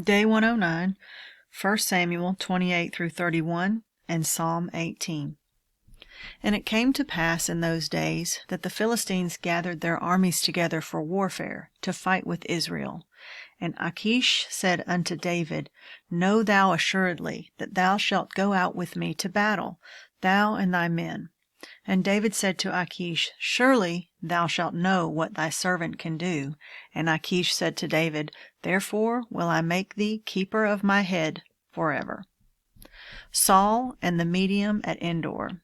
Day 109, 1 Samuel 28 through 31, and Psalm 18. And it came to pass in those days that the Philistines gathered their armies together for warfare, to fight with Israel. And Achish said unto David, Know thou assuredly that thou shalt go out with me to battle, thou and thy men. And David said to Achish, Surely thou shalt know what thy servant can do. And Achish said to David, Therefore will I make thee keeper of my head forever. Saul and the medium at Endor.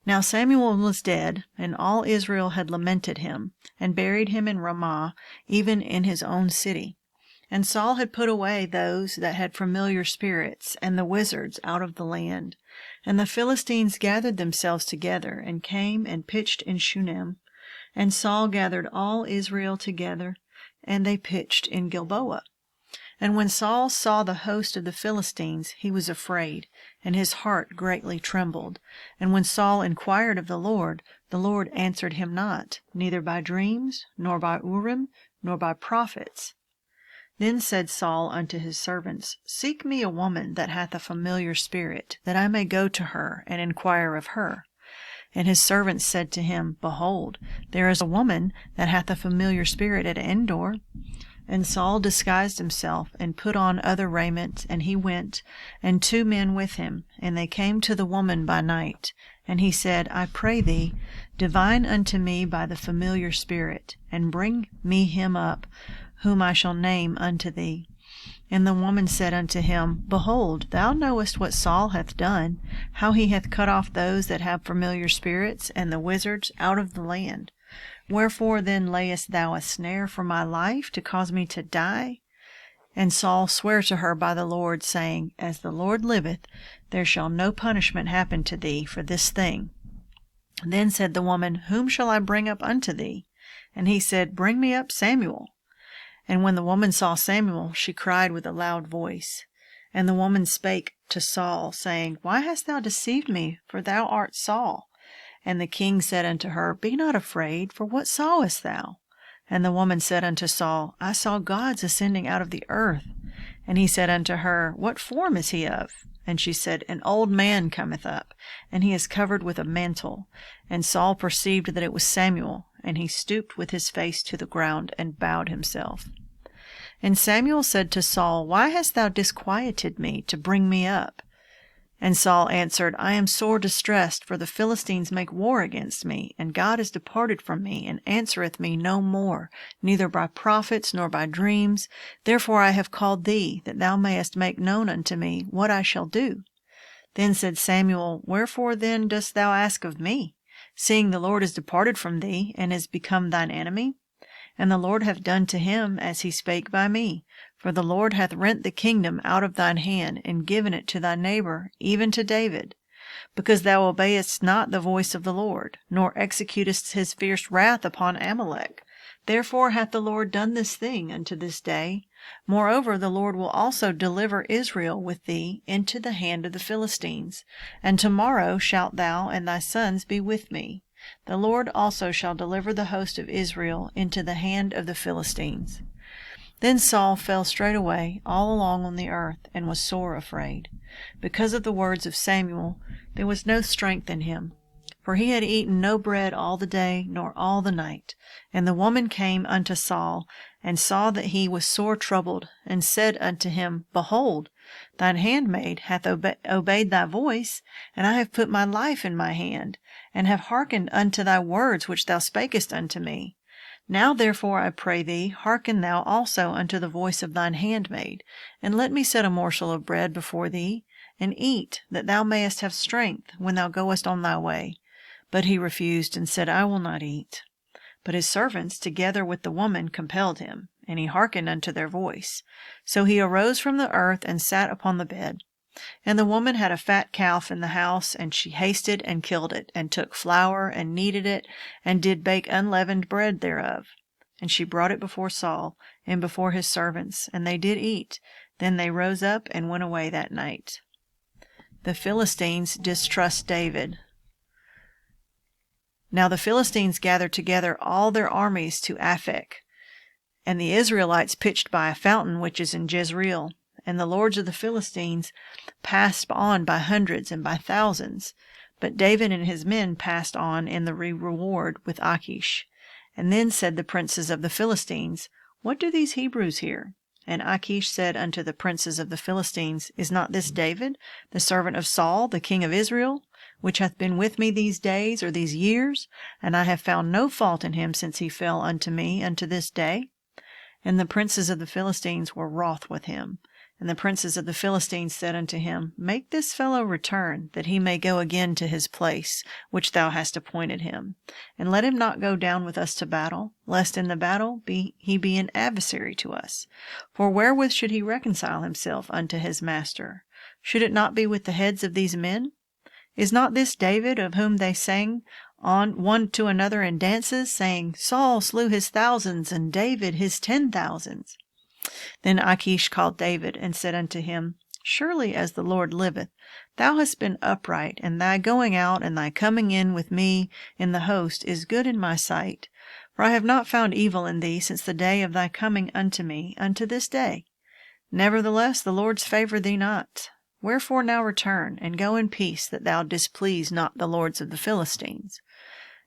Now Samuel was dead, and all Israel had lamented him, and buried him in Ramah, even in his own city. And Saul had put away those that had familiar spirits, and the wizards out of the land. And the Philistines gathered themselves together, and came and pitched in Shunem. And Saul gathered all Israel together, and they pitched in Gilboa. And when Saul saw the host of the Philistines, he was afraid, and his heart greatly trembled. And when Saul inquired of the Lord answered him not, neither by dreams, nor by Urim, nor by prophets. Then said Saul unto his servants, Seek me a woman that hath a familiar spirit, that I may go to her, and inquire of her. And his servants said to him, Behold, there is a woman that hath a familiar spirit at Endor. And Saul disguised himself, and put on other raiment, and he went, and 2 men with him, and they came to the woman by night. And he said, I pray thee, divine unto me by the familiar spirit, and bring me him up, whom I shall name unto thee. And the woman said unto him, Behold, thou knowest what Saul hath done, how he hath cut off those that have familiar spirits, and the wizards out of the land. Wherefore then layest thou a snare for my life, to cause me to die? And Saul sware to her by the Lord, saying, As the Lord liveth, there shall no punishment happen to thee for this thing. Then said the woman, Whom shall I bring up unto thee? And he said, Bring me up Samuel. And when the woman saw Samuel, she cried with a loud voice. And the woman spake to Saul, saying, Why hast thou deceived me? For thou art Saul. And the king said unto her, Be not afraid, for what sawest thou? And the woman said unto Saul, I saw gods ascending out of the earth. And he said unto her, What form is he of? And she said, An old man cometh up, and he is covered with a mantle. And Saul perceived that it was Samuel, and he stooped with his face to the ground, and bowed himself. And Samuel said to Saul, Why hast thou disquieted me to bring me up? And Saul answered, I am sore distressed, for the Philistines make war against me, and God is departed from me, and answereth me no more, neither by prophets nor by dreams. Therefore I have called thee, that thou mayest make known unto me what I shall do. Then said Samuel, Wherefore then dost thou ask of me, seeing the Lord is departed from thee, and is become thine enemy? And the Lord hath done to him as he spake by me. For the Lord hath rent the kingdom out of thine hand, and given it to thy neighbor, even to David, because thou obeyest not the voice of the Lord, nor executest his fierce wrath upon Amalek. Therefore hath the Lord done this thing unto this day. Moreover, the Lord will also deliver Israel with thee into the hand of the Philistines. And tomorrow shalt thou and thy sons be with me. The Lord also shall deliver the host of Israel into the hand of the Philistines. Then Saul fell straightway all along on the earth, and was sore afraid. Because of the words of Samuel, there was no strength in him. For he had eaten no bread all the day, nor all the night. And the woman came unto Saul, and saw that he was sore troubled, and said unto him, Behold, thine handmaid hath obeyed thy voice, and I have put my life in my hand, and have hearkened unto thy words which thou spakest unto me. Now therefore, I pray thee, hearken thou also unto the voice of thine handmaid, and let me set a morsel of bread before thee, and eat, that thou mayest have strength when thou goest on thy way. But he refused, and said, I will not eat. But his servants, together with the woman, compelled him, and he hearkened unto their voice. So he arose from the earth, and sat upon the bed. And the woman had a fat calf in the house, and she hasted and killed it, and took flour, and kneaded it, and did bake unleavened bread thereof. And she brought it before Saul, and before his servants, and they did eat. Then they rose up, and went away that night. The Philistines distrust David. Now the Philistines gathered together all their armies to Aphek, and the Israelites pitched by a fountain which is in Jezreel. and the lords of the Philistines passed on by hundreds and by thousands. But David and his men passed on in the reward with Achish. And then said the princes of the Philistines, What do these Hebrews here? And Achish said unto the princes of the Philistines, Is not this David, the servant of Saul, the king of Israel, which hath been with me these days or these years? And I have found no fault in him since he fell unto me unto this day. And the princes of the Philistines were wroth with him. And the princes of the Philistines said unto him, Make this fellow return, that he may go again to his place, which thou hast appointed him. And let him not go down with us to battle, lest in the battle he be an adversary to us. For wherewith should he reconcile himself unto his master? Should it not be with the heads of these men? Is not this David, of whom they sang on one to another in dances, saying, Saul slew his thousands, and David his 10,000s? Then Achish called David, and said unto him, Surely as the Lord liveth, thou hast been upright, and thy going out and thy coming in with me in the host is good in my sight. For I have not found evil in thee since the day of thy coming unto me unto this day. Nevertheless the Lord's favour thee not. Wherefore now return, and go in peace, that thou displease not the lords of the Philistines.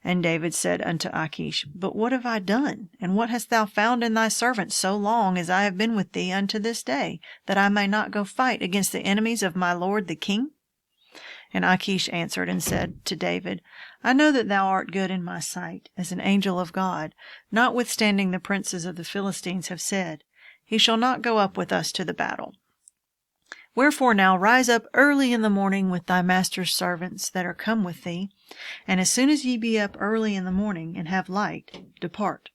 And David said unto Achish, But what have I done? And what hast thou found in thy servant so long as I have been with thee unto this day, that I may not go fight against the enemies of my lord the king? And Achish answered and said to David, I know that thou art good in my sight, as an angel of God, notwithstanding the princes of the Philistines have said, He shall not go up with us to the battle. Wherefore now rise up early in the morning with thy master's servants that are come with thee, and as soon as ye be up early in the morning, and have light, depart.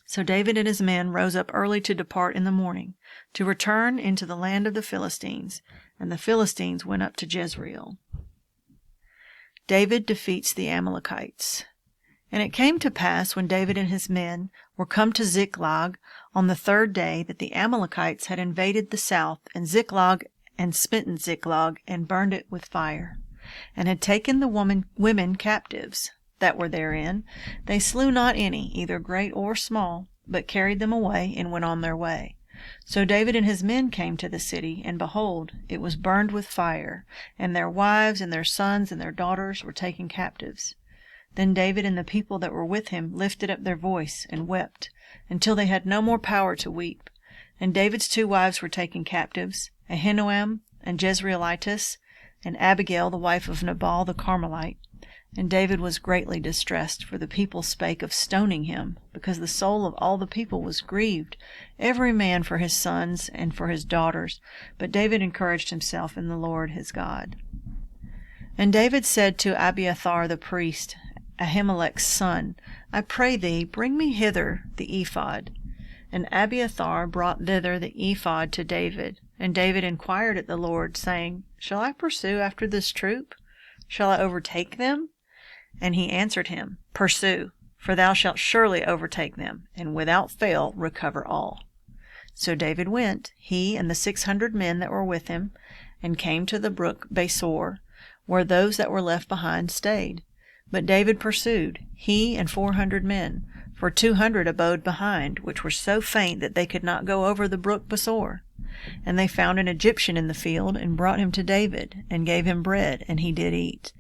So David and his men rose up early to depart in the morning, to return into the land of the Philistines, and the Philistines went up to Jezreel. David defeats the Amalekites. And it came to pass, when David and his men were come to Ziklag on the third day, that the Amalekites had invaded the south, and Ziklag, and smitten Ziklag, and burned it with fire, and had taken the women captives that were therein. They slew not any, either great or small, but carried them away, and went on their way. So David and his men came to the city, and behold, it was burned with fire, and their wives and their sons and their daughters were taken captives. Then David and the people that were with him lifted up their voice and wept, until they had no more power to weep. And David's 2 wives were taken captives, Ahinoam and Jezreelitis, and Abigail the wife of Nabal the Carmelite. And David was greatly distressed, for the people spake of stoning him, because the soul of all the people was grieved, every man for his sons and for his daughters. But David encouraged himself in the Lord his God. And David said to Abiathar the priest, Ahimelech's son, I pray thee, bring me hither the ephod. And Abiathar brought thither the ephod to David. And David inquired at the Lord, saying, Shall I pursue after this troop? Shall I overtake them? And he answered him, Pursue, for thou shalt surely overtake them, and without fail recover all. So David went, he and the 600 men that were with him, and came to the brook Besor, where those that were left behind stayed. But David pursued, he and 400 men, for 200 abode behind, which were so faint that they could not go over the brook Besor. And they found an Egyptian in the field, and brought him to David, and gave him bread, and he did eat.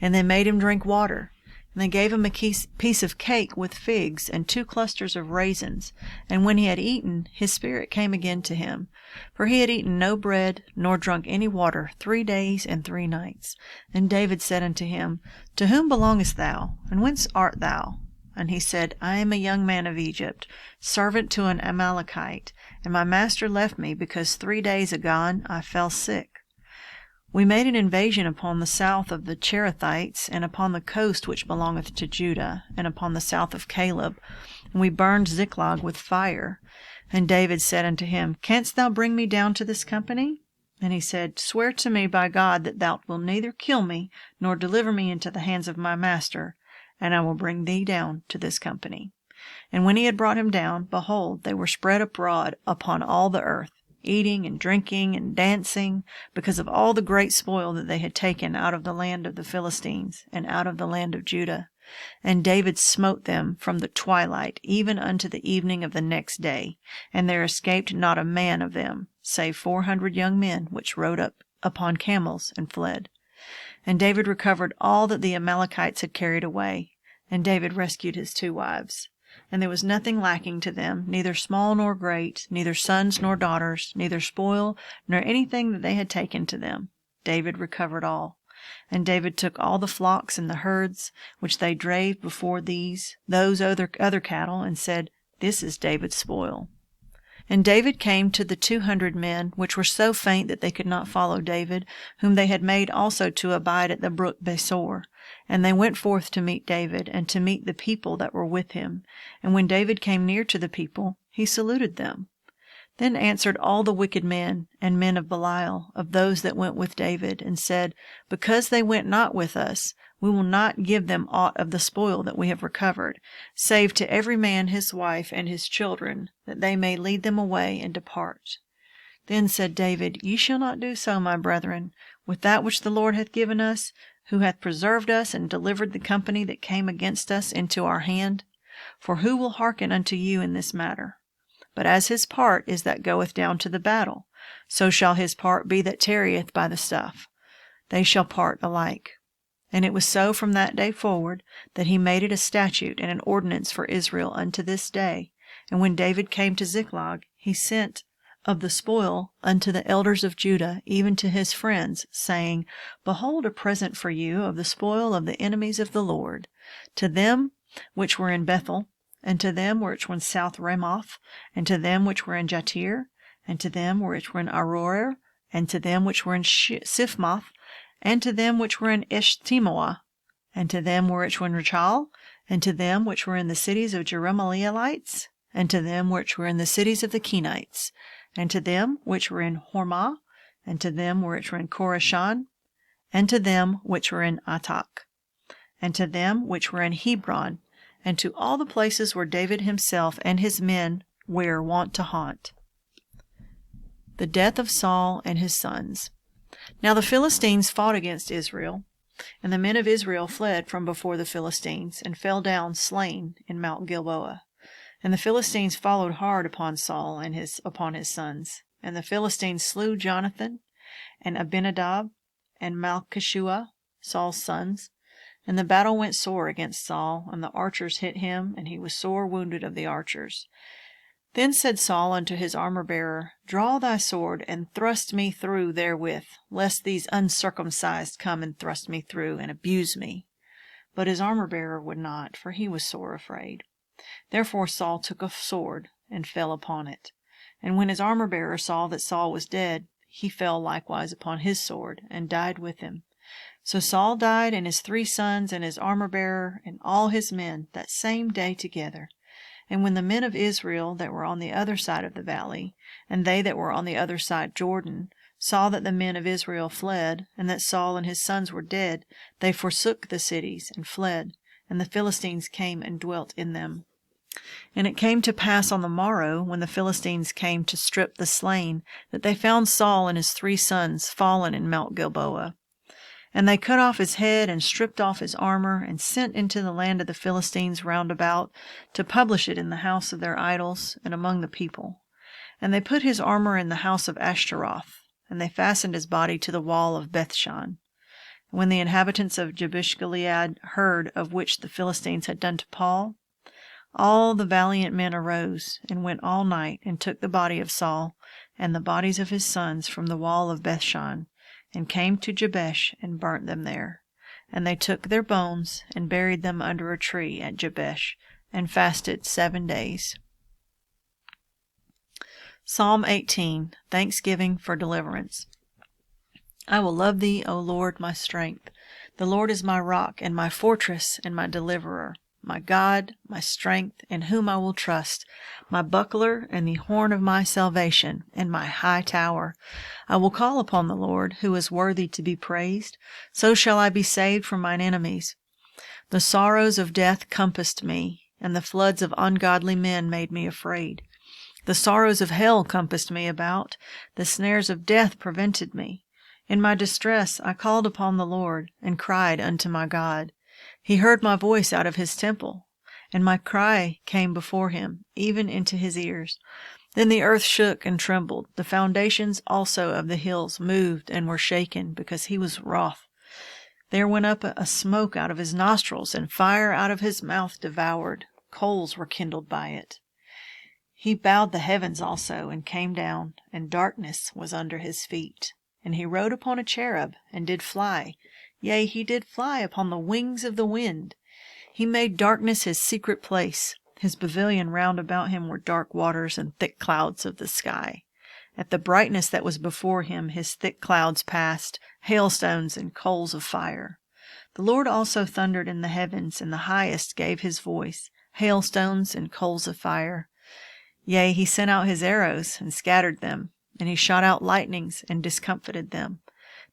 And they made him drink water. And they gave him a piece of cake with figs, and 2 clusters of raisins. And when he had eaten, his spirit came again to him. For he had eaten no bread, nor drunk any water 3 days and 3 nights. And David said unto him, To whom belongest thou? And whence art thou? And he said, I am a young man of Egypt, servant to an Amalekite, and my master left me, because 3 days agone I fell sick. We made an invasion upon the south of the Cherethites, and upon the coast which belongeth to Judah, and upon the south of Caleb, and we burned Ziklag with fire. And David said unto him, Canst thou bring me down to this company? And he said, Swear to me by God that thou wilt neither kill me, nor deliver me into the hands of my master, and I will bring thee down to this company. And when he had brought him down, behold, they were spread abroad upon all the earth, eating and drinking and dancing, because of all the great spoil that they had taken out of the land of the Philistines, and out of the land of Judah. And David smote them from the twilight even unto the evening of the next day, and there escaped not a man of them, save 400 young men, which rode up upon camels and fled. And David recovered all that the Amalekites had carried away, and David rescued his 2 wives. And there was nothing lacking to them, neither small nor great, neither sons nor daughters, neither spoil, nor anything that they had taken to them. David recovered all. And David took all the flocks and the herds, which they drave before those other cattle, and said, This is David's spoil. And David came to the 200 men, which were so faint that they could not follow David, whom they had made also to abide at the brook Besor. And they went forth to meet David, and to meet the people that were with him. And when David came near to the people, he saluted them. Then answered all the wicked men and men of Belial, of those that went with David, and said, Because they went not with us, we will not give them aught of the spoil that we have recovered, save to every man his wife and his children, that they may lead them away and depart. Then said David, Ye shall not do so, my brethren, with that which the Lord hath given us, who hath preserved us and delivered the company that came against us into our hand. For who will hearken unto you in this matter? But as his part is that goeth down to the battle, so shall his part be that tarrieth by the stuff. They shall part alike. And it was so from that day forward, that he made it a statute and an ordinance for Israel unto this day. And when David came to Ziklag, he sent of the spoil unto the elders of Judah, even to his friends, saying, Behold a present for you of the spoil of the enemies of the Lord, to them which were in Bethel, and to them which were in South Ramoth, and to them which were in Jatir, and to them which were in Aroer, and to them which were in Siphmoth, and to them which were in Eshtemoa, and to them which were in Rachal, and to them which were in the cities of Jerahmeelites, and to them which were in the cities of the Kenites, and to them which were in Hormah, and to them which were in Korashan, and to them which were in Atak, and to them which were in Hebron, and to all the places where David himself and his men were wont to haunt. The death of Saul and his sons. Now the Philistines fought against Israel, and the men of Israel fled from before the Philistines, and fell down slain in Mount Gilboa. And the Philistines followed hard upon Saul and upon his sons. And the Philistines slew Jonathan, and Abinadab, and Malchishua, Saul's sons. And the battle went sore against Saul, and the archers hit him, and he was sore wounded of the archers. Then said Saul unto his armor-bearer, Draw thy sword, and thrust me through therewith, lest these uncircumcised come and thrust me through, and abuse me. But his armor-bearer would not, for he was sore afraid. Therefore Saul took a sword, and fell upon it. And when his armor-bearer saw that Saul was dead, he fell likewise upon his sword, and died with him. So Saul died, and his 3 sons, and his armor-bearer, and all his men, that same day together. And when the men of Israel that were on the other side of the valley, and they that were on the other side Jordan, saw that the men of Israel fled, and that Saul and his sons were dead, they forsook the cities, and fled, and the Philistines came and dwelt in them. And it came to pass on the morrow, when the Philistines came to strip the slain, that they found Saul and his 3 sons fallen in Mount Gilboa. And they cut off his head, and stripped off his armor, and sent into the land of the Philistines round about, to publish it in the house of their idols, and among the people. And they put his armor in the house of Ashtaroth, and they fastened his body to the wall of Bethshan. And when the inhabitants of Jabesh-Gilead heard of which the Philistines had done to Paul, all the valiant men arose, and went all night, and took the body of Saul, and the bodies of his sons from the wall of Bethshan, and came to Jabesh, and burnt them there. And they took their bones, and buried them under a tree at Jabesh, and fasted 7 days. Psalm 18, Thanksgiving for Deliverance. I will love thee, O Lord, my strength. The Lord is my rock, and my fortress, and my deliverer, my God, my strength, in whom I will trust, my buckler, and the horn of my salvation, and my high tower. I will call upon the Lord, who is worthy to be praised. So shall I be saved from mine enemies. The sorrows of death compassed me, and the floods of ungodly men made me afraid. The sorrows of hell compassed me about, the snares of death prevented me. In my distress I called upon the Lord, and cried unto my God. He heard my voice out of his temple, and my cry came before him, even into his ears. Then the earth shook and trembled. The foundations also of the hills moved and were shaken, because he was wroth. There went up a smoke out of his nostrils, and fire out of his mouth devoured. Coals were kindled by it. He bowed the heavens also, and came down, and darkness was under his feet. And he rode upon a cherub, and did fly. Yea, he did fly upon the wings of the wind. He made darkness his secret place. His pavilion round about him were dark waters and thick clouds of the sky. At the brightness that was before him his thick clouds passed, hailstones and coals of fire. The Lord also thundered in the heavens, and the highest gave his voice, hailstones and coals of fire. Yea, he sent out his arrows, and scattered them, and he shot out lightnings, and discomfited them.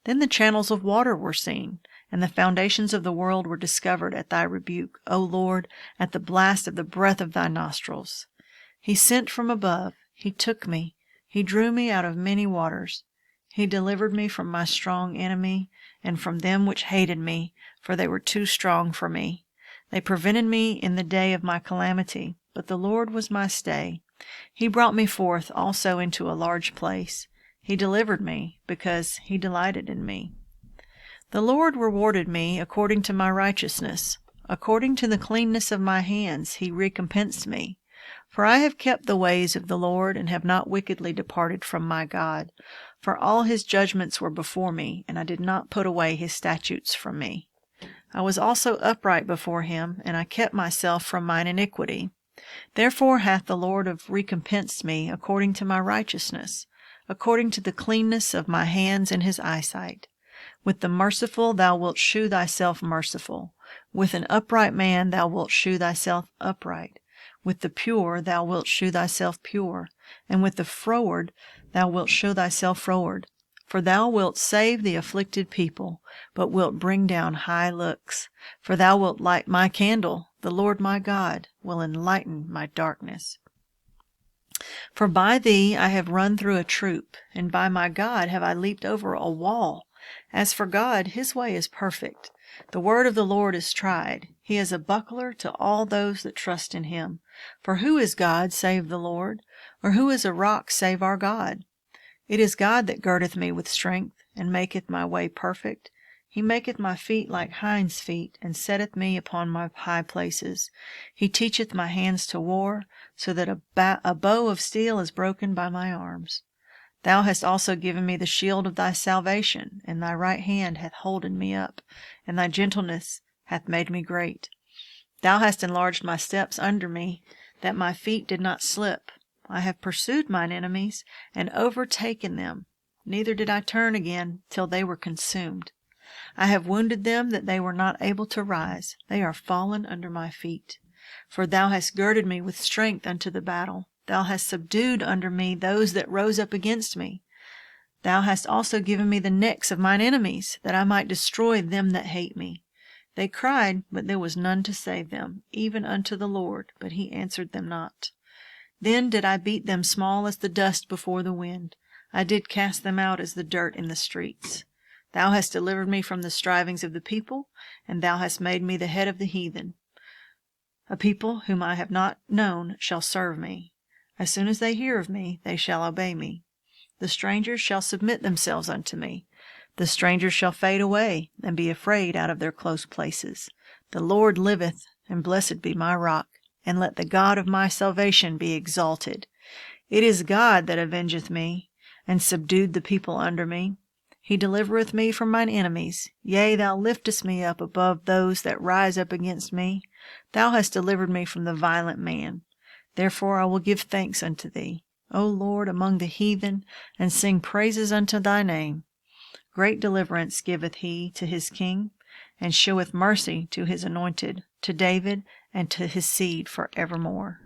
Then the channels of water were seen, and the foundations of the world were discovered at thy rebuke, O Lord, at the blast of the breath of thy nostrils. He sent from above, he took me, he drew me out of many waters. He delivered me from my strong enemy, and from them which hated me, for they were too strong for me. They prevented me in the day of my calamity, but the Lord was my stay. He brought me forth also into a large place. He delivered me, because he delighted in me. The Lord rewarded me according to my righteousness. According to the cleanness of my hands he recompensed me. For I have kept the ways of the Lord, and have not wickedly departed from my God. For all his judgments were before me, and I did not put away his statutes from me. I was also upright before him, and I kept myself from mine iniquity. Therefore hath the Lord recompensed me according to my righteousness, according to the cleanness of my hands in his eyesight. With the merciful thou wilt shew thyself merciful. With an upright man thou wilt shew thyself upright. With the pure thou wilt shew thyself pure. And with the froward thou wilt shew thyself froward. For thou wilt save the afflicted people, but wilt bring down high looks. For thou wilt light my candle, the Lord my God will enlighten my darkness. For by thee I have run through a troop, and by my God have I leaped over a wall. As for God, his way is perfect. The word of the Lord is tried. He is a buckler to all those that trust in him. For who is God save the Lord? Or who is a rock save our God? It is God that girdeth me with strength, and maketh my way perfect. He maketh my feet like hinds' feet, and setteth me upon my high places. He teacheth my hands to war, so that a bow of steel is broken by my arms. Thou hast also given me the shield of thy salvation, and thy right hand hath holden me up, and thy gentleness hath made me great. Thou hast enlarged my steps under me, that my feet did not slip. I have pursued mine enemies, and overtaken them. Neither did I turn again till they were consumed. I have wounded them that they were not able to rise. They are fallen under my feet. For thou hast girded me with strength unto the battle. Thou hast subdued under me those that rose up against me. Thou hast also given me the necks of mine enemies, that I might destroy them that hate me. They cried, but there was none to save them, even unto the Lord, but he answered them not. Then did I beat them small as the dust before the wind. I did cast them out as the dirt in the streets. Thou hast delivered me from the strivings of the people, and thou hast made me the head of the heathen. A people whom I have not known shall serve me. As soon as they hear of me, they shall obey me. The strangers shall submit themselves unto me. The strangers shall fade away, and be afraid out of their close places. The Lord liveth, and blessed be my rock, and let the God of my salvation be exalted. It is God that avengeth me, and subdued the people under me. He delivereth me from mine enemies. Yea, thou liftest me up above those that rise up against me. Thou hast delivered me from the violent man. Therefore I will give thanks unto thee, O Lord, among the heathen, and sing praises unto thy name. Great deliverance giveth he to his king, and sheweth mercy to his anointed, to David, and to his seed for evermore.